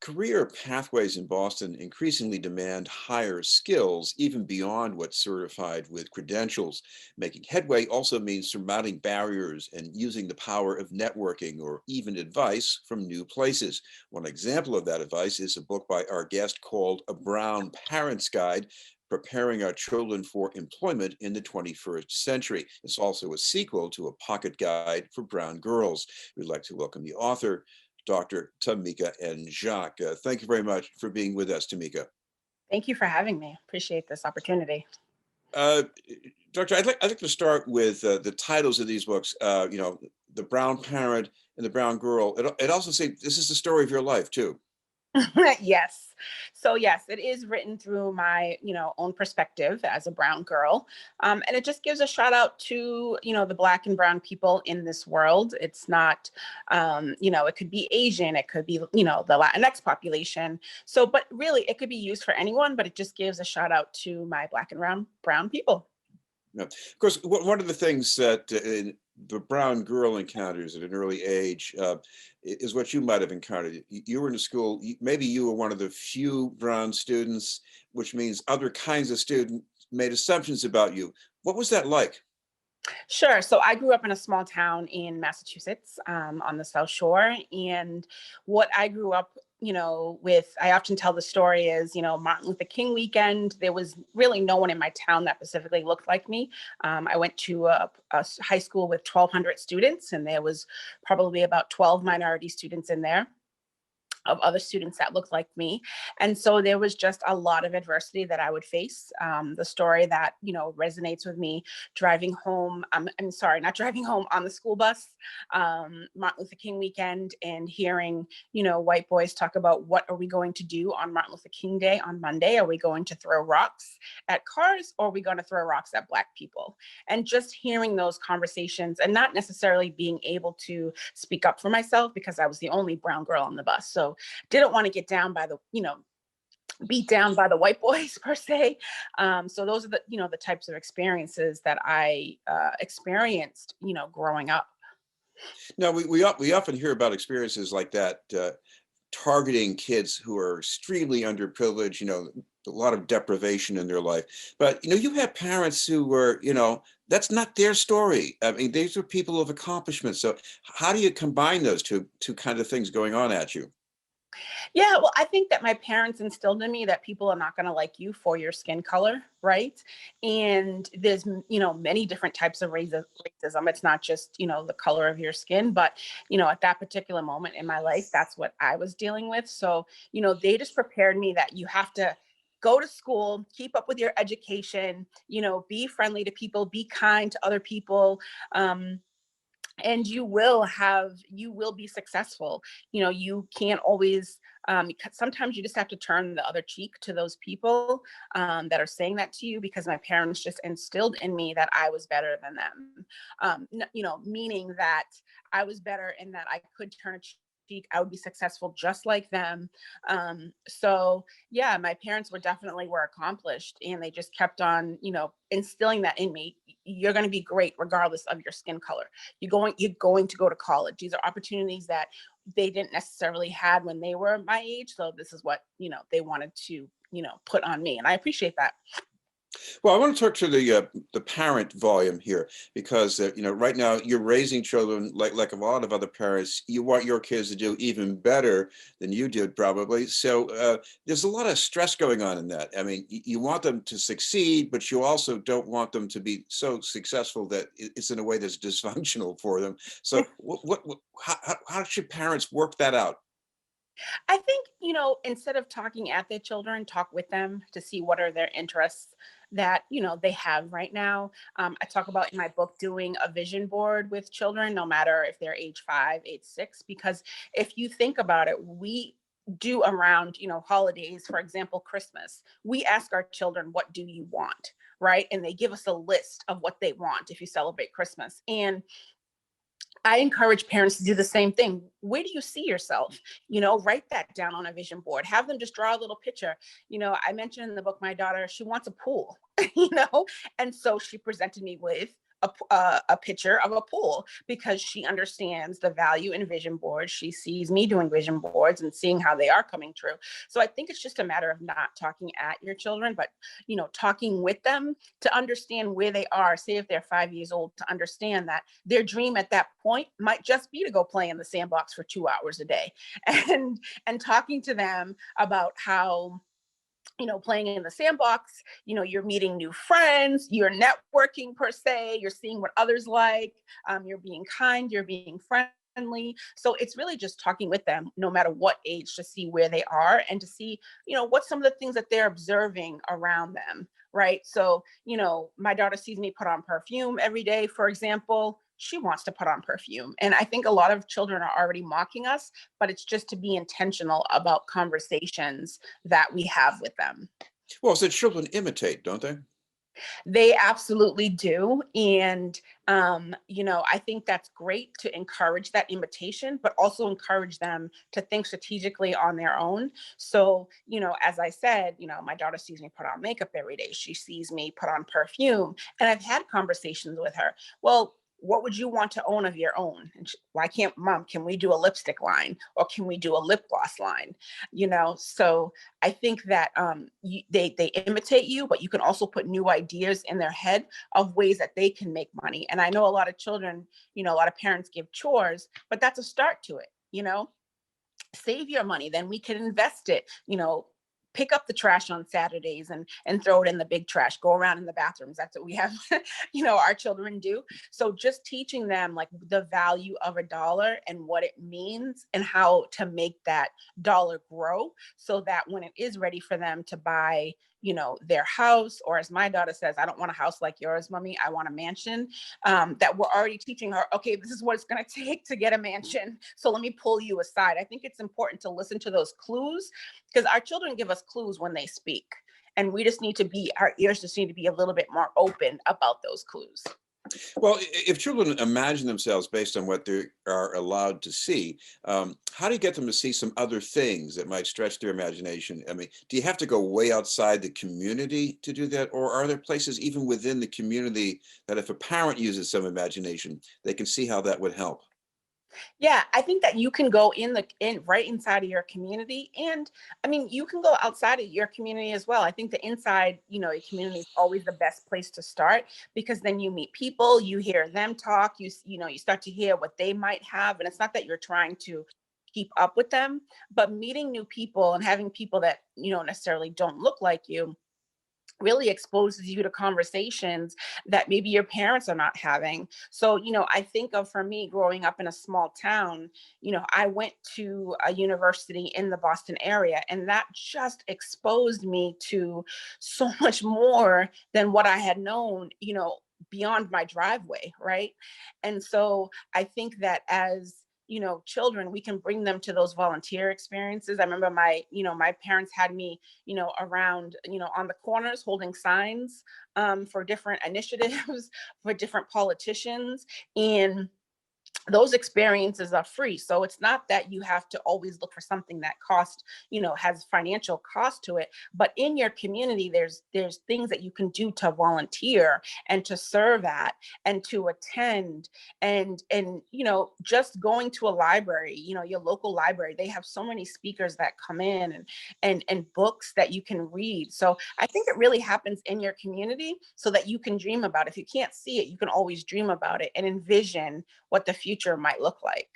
Career pathways in Boston increasingly demand higher skills, even beyond what's certified with credentials. Making headway also means surmounting barriers and using the power of networking or even advice from new places. One example of that advice is a book by our guest called A Brown Parent's Guide. Preparing our children for employment in the 21st century. It's also a sequel to a pocket guide for brown girls. We'd like to welcome the author, Dr. Tamika and Jacques. Thank you very much for being with us, Tamika. Thank you for having me. Appreciate this opportunity. Uh, Doctor, I'd like to start with the titles of these books. The Brown Parent and the Brown Girl. It also says this is the story of your life too. Yes. So yes, it is written through my, own perspective as a brown girl. And it just gives a shout out to, the black and brown people in this world. It's not, it could be Asian, it could be, the Latinx population. So, but really it could be used for anyone, but it just gives a shout out to my black and brown people. Yeah. Of course, one of the things that the brown girl encounters at an early age is what you might have encountered. You were in a school, maybe you were one of the few brown students, which means other kinds of students made assumptions about you. What was that like? Sure. So I grew up in a small town in Massachusetts, on the South Shore. And what I grew up, with, I often tell the story is, Martin Luther King weekend, there was really no one in my town that specifically looked like me. I went to a high school with 1,200 students, and there was probably about 12 minority students in there, of other students that looked like me. And so there was just a lot of adversity that I would face. The story that, resonates with me driving home, I'm sorry, not driving home, on the school bus, Martin Luther King weekend, and hearing, white boys talk about what are we going to do on Martin Luther King Day on Monday? Are we going to throw rocks at cars, or are we going to throw rocks at Black people? And just hearing those conversations and not necessarily being able to speak up for myself because I was the only brown girl on the bus. So didn't want to get down by the, beat down by the white boys per se. So those are the, the types of experiences that I experienced, growing up. Now, we often hear about experiences like that, targeting kids who are extremely underprivileged, a lot of deprivation in their life. But, you have parents who were, that's not their story. I mean, these are people of accomplishment. So how do you combine those two kind of things going on at you? Yeah, well, I think that my parents instilled in me that people are not going to like you for your skin color, right? And there's, many different types of racism. It's not just, the color of your skin, but, at that particular moment in my life, that's what I was dealing with. So, they just prepared me that you have to go to school, keep up with your education, be friendly to people, be kind to other people. And you will be successful. You can't always, sometimes you just have to turn the other cheek to those people, that are saying that to you, because my parents just instilled in me that I was better than them. Meaning that I was better and that I could turn a cheek, I would be successful just like them. So yeah, my parents were accomplished, and they just kept on, instilling that in me. You're going to be great regardless of your skin color. You're going to go to college. These are opportunities that they didn't necessarily had when they were my age. So this is what, they wanted to, put on me. And I appreciate that. Well, I want to talk to the parent volume here because right now you're raising children like a lot of other parents. You want your kids to do even better than you did, probably. So there's a lot of stress going on in that. I mean, you want them to succeed, but you also don't want them to be so successful that it's in a way that's dysfunctional for them. So, how should parents work that out? I think, instead of talking at their children, talk with them to see what are their interests that, they have right now. I talk about in my book doing a vision board with children, no matter if they're age 5, age 6, because if you think about it, we do around, holidays, for example, Christmas, we ask our children, what do you want? Right. And they give us a list of what they want if you celebrate Christmas. And I encourage parents to do the same thing. Where do you see yourself? Write that down on a vision board. Have them just draw a little picture. I mentioned in the book, my daughter, she wants a pool, and so she presented me with a picture of a pool because she understands the value in vision boards. She sees me doing vision boards and seeing how they are coming true. So I think it's just a matter of not talking at your children, but talking with them to understand where they are. Say if they're 5 years old, to understand that their dream at that point might just be to go play in the sandbox for 2 hours a day, and talking to them about how playing in the sandbox, you're meeting new friends, you're networking per se, you're seeing what others like, you're being kind, you're being friendly. So it's really just talking with them, no matter what age, to see where they are and to see, what some of the things that they're observing around them. Right. So, my daughter sees me put on perfume every day, for example. She wants to put on perfume. And I think a lot of children are already mocking us, but it's just to be intentional about conversations that we have with them. Well, so children imitate, don't they? They absolutely do. And, I think that's great to encourage that imitation, but also encourage them to think strategically on their own. So, as I said, my daughter sees me put on makeup every day. She sees me put on perfume. And I've had conversations with her. Well, what would you want to own of your own? And why can't mom, can we do a lipstick line or can we do a lip gloss line? So I think that they imitate you, but you can also put new ideas in their head of ways that they can make money. And I know a lot of children, a lot of parents give chores, but that's a start to it. Save your money, then we can invest it, pick up the trash on Saturdays and throw it in the big trash, go around in the bathrooms. That's what we have, our children do. So just teaching them like the value of a dollar and what it means and how to make that dollar grow so that when it is ready for them to buy, their house, or as my daughter says, I don't want a house like yours, mommy, I want a mansion. That we're already teaching her, okay, this is what it's going to take to get a mansion. So let me pull you aside. I think it's important to listen to those clues because our children give us clues when they speak. And we just need to our ears just need to be a little bit more open about those clues. Well, if children imagine themselves based on what they are allowed to see, how do you get them to see some other things that might stretch their imagination? I mean, do you have to go way outside the community to do that? Or are there places even within the community that if a parent uses some imagination, they can see how that would help? Yeah, I think that you can go in right inside of your community. And I mean, you can go outside of your community as well. I think the inside, your community is always the best place to start because then you meet people, you hear them talk, you start to hear what they might have. And it's not that you're trying to keep up with them, but meeting new people and having people that, necessarily don't look like you really exposes you to conversations that maybe your parents are not having. So, I think of for me growing up in a small town, I went to a university in the Boston area, and that just exposed me to so much more than what I had known, beyond my driveway. Right. And so I think that as children, we can bring them to those volunteer experiences. I remember my parents had me around, on the corners holding signs for different initiatives, for different politicians. And those experiences are free. So it's not that you have to always look for something that has financial cost to it, but in your community, there's things that you can do to volunteer and to serve at and to attend and just going to a library, your local library, they have so many speakers that come in and books that you can read. So I think it really happens in your community so that you can dream about it. If you can't see it, you can always dream about it and envision what the future might look like.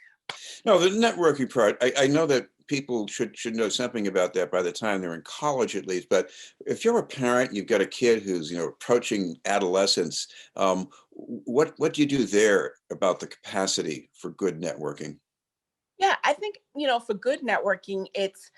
No, the networking part, I know that people should know something about that by the time they're in college at least. But if you're a parent, you've got a kid who's approaching adolescence, what do you do there about the capacity for good networking? Yeah, I think, for good networking, it's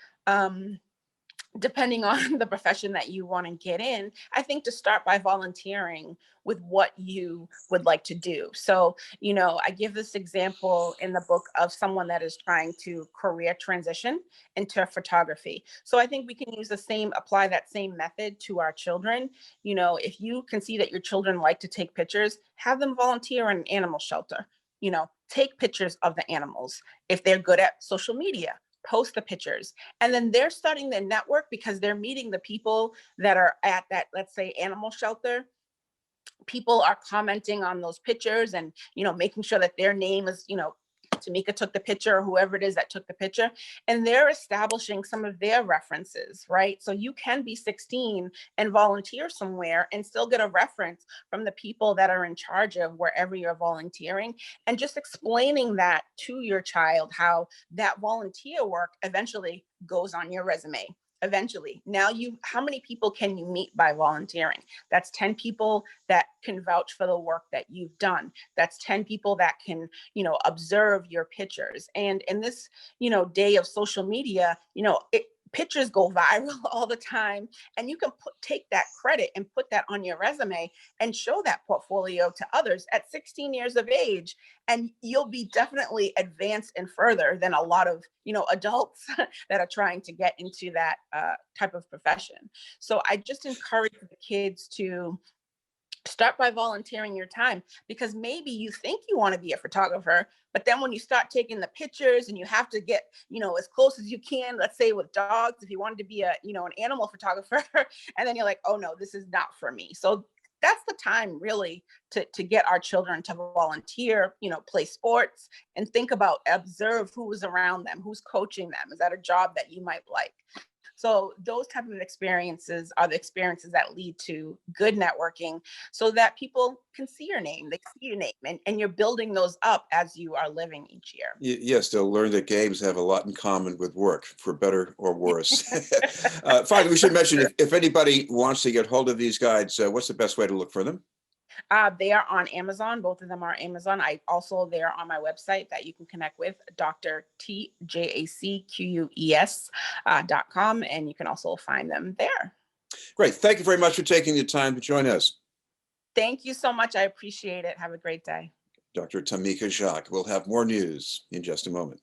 depending on the profession that you want to get in, I think to start by volunteering with what you would like to do. So, I give this example in the book of someone that is trying to career transition into photography. So I think we can apply that same method to our children. If you can see that your children like to take pictures, have them volunteer in an animal shelter. Take pictures of the animals. If they're good at social media, post the pictures, and then they're starting their network because they're meeting the people that are at that, let's say, animal shelter. people are commenting on those pictures and, making sure that their name is, Tamika took the picture, or whoever it is that took the picture, and they're establishing some of their references, right? So you can be 16 and volunteer somewhere and still get a reference from the people that are in charge of wherever you're volunteering, and just explaining that to your child, how that volunteer work eventually goes on your resume. Eventually, now how many people can you meet by volunteering? That's 10 people that can vouch for the work that you've done. That's 10 people that can, observe your pictures. And in this, day of social media, pictures go viral all the time, and you can take that credit and put that on your resume and show that portfolio to others at 16 years of age, and you'll be definitely advanced and further than a lot of, adults that are trying to get into that type of profession. So I just encourage the kids to start by volunteering your time, because maybe you think you want to be a photographer, but then when you start taking the pictures and you have to get, as close as you can, let's say with dogs, if you wanted to be an animal photographer, and then you're like, oh no, this is not for me. So that's the time really to get our children to volunteer, play sports, and think about, observe who's around them, who's coaching them. Is that a job that you might like? So those type of experiences are the experiences that lead to good networking, so that people can see your name, they see your name, and you're building those up as you are living each year. Yes, they'll learn that games have a lot in common with work, for better or worse. Finally, we should mention, if anybody wants to get hold of these guides, what's the best way to look for them? They are on Amazon. Both of them are Amazon. They are on my website that you can connect with, Dr. TJACQUES.com, and you can also find them there. Great. Thank you very much for taking the time to join us. Thank you so much. I appreciate it. Have a great day. Dr. Tamika Jacques. We'll have more news in just a moment.